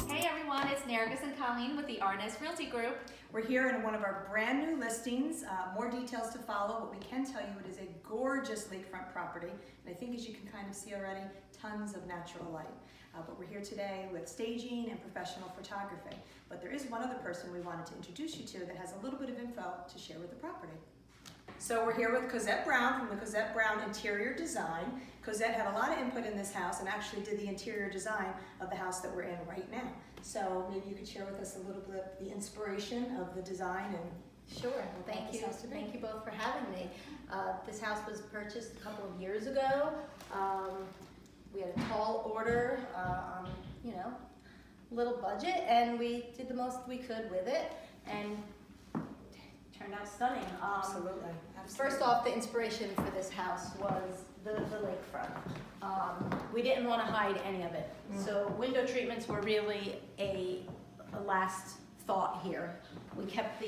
Hey everyone, it's Nergis and Colleen with the R&S Realty Group. We're here in one of our brand new listings. More details to follow, but we can tell you it is a gorgeous lakefront property. And I think as you can kind of see already, tons of natural light. But we're here today with staging and professional photography. But there is one other person we wanted to introduce you to that has a little bit of info to share with the property. So we're here with Cosette Brown from the Cosette Brown Interior Design. Cosette had a lot of input in this house and actually did the interior design of the house that we're in right now. So maybe you could share with us a little bit of the inspiration of the design and Sure. Well, thank you. Thank you both for having me. This house was purchased a couple of years ago. We had a tall order on, little budget, and we did the most we could with it, and turned out stunning. Absolutely. First off, the inspiration for this house was the lakefront. We didn't want to hide any of it, so window treatments were really a last thought here. We kept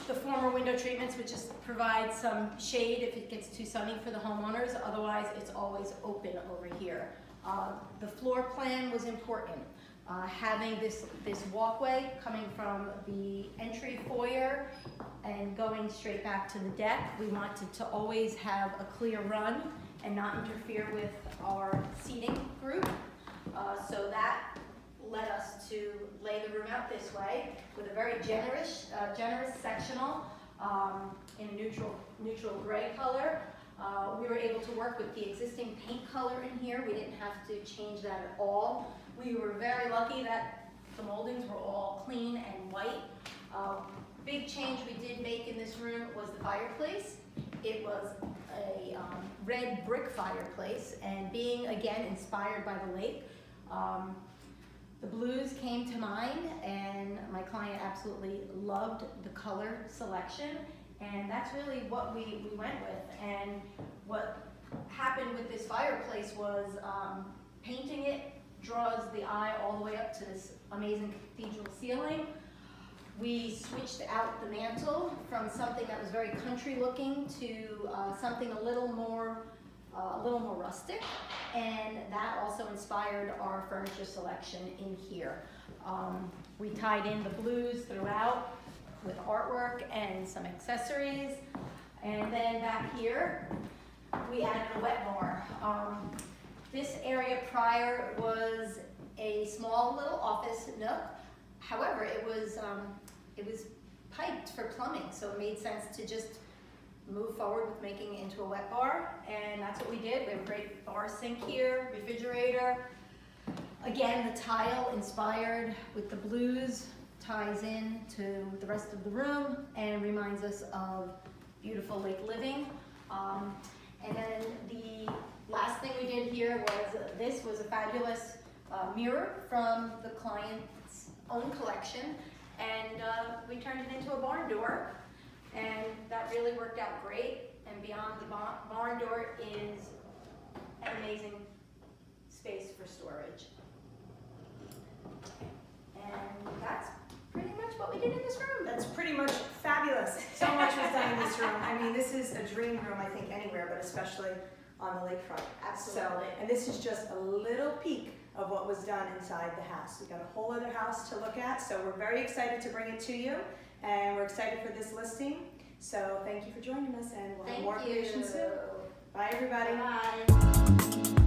the former window treatments, which just provide some shade if it gets too sunny for the homeowners. Otherwise, it's always open over here. The floor plan was important. Having this walkway coming from the entry foyer and going straight back to the deck, we wanted to always have a clear run and not interfere with our seating group. So that led us to lay the room out this way with a very generous sectional in a neutral gray color. We were able to work with the existing paint color in here. We didn't have to change that at all. We were very lucky that the moldings were all clean and white. Big change we did make in this room was the fireplace. It was a red brick fireplace, and being again inspired by the lake, the blues came to mind, and my client absolutely loved the color selection, and that's really what we went with. And what happened with this fireplace was painting it draws the eye all the way up to this amazing cathedral ceiling. We switched out the mantle from something that was very country looking to something a little more rustic, and that also inspired our furniture selection in here. We tied in the blues throughout with artwork and some accessories, and then back here we added a wet bar. This area prior was a small little office nook. However, it was piped for plumbing, so it made sense to just move forward with making it into a wet bar, and that's what we did. We have a great bar sink here, refrigerator. Again, the tile inspired with the blues ties in to the rest of the room and reminds us of beautiful lake living. And then the last thing we did here was a fabulous mirror from the client's own collection, and we turned it into a barn door, and that really worked out great. And beyond the barn door is an amazing space for storage. And that's pretty much what we did in this room. that's pretty much fabulous. So much was done in this room. I mean, this is a dream room, I think, anywhere, but especially on the lakefront. Absolutely. And this is just a little peek of what was done inside the house. We've got a whole other house to look at, so we're very excited to bring it to you, and we're excited for this listing. So thank you for joining us, and we'll have more information soon. Bye, everybody. Bye.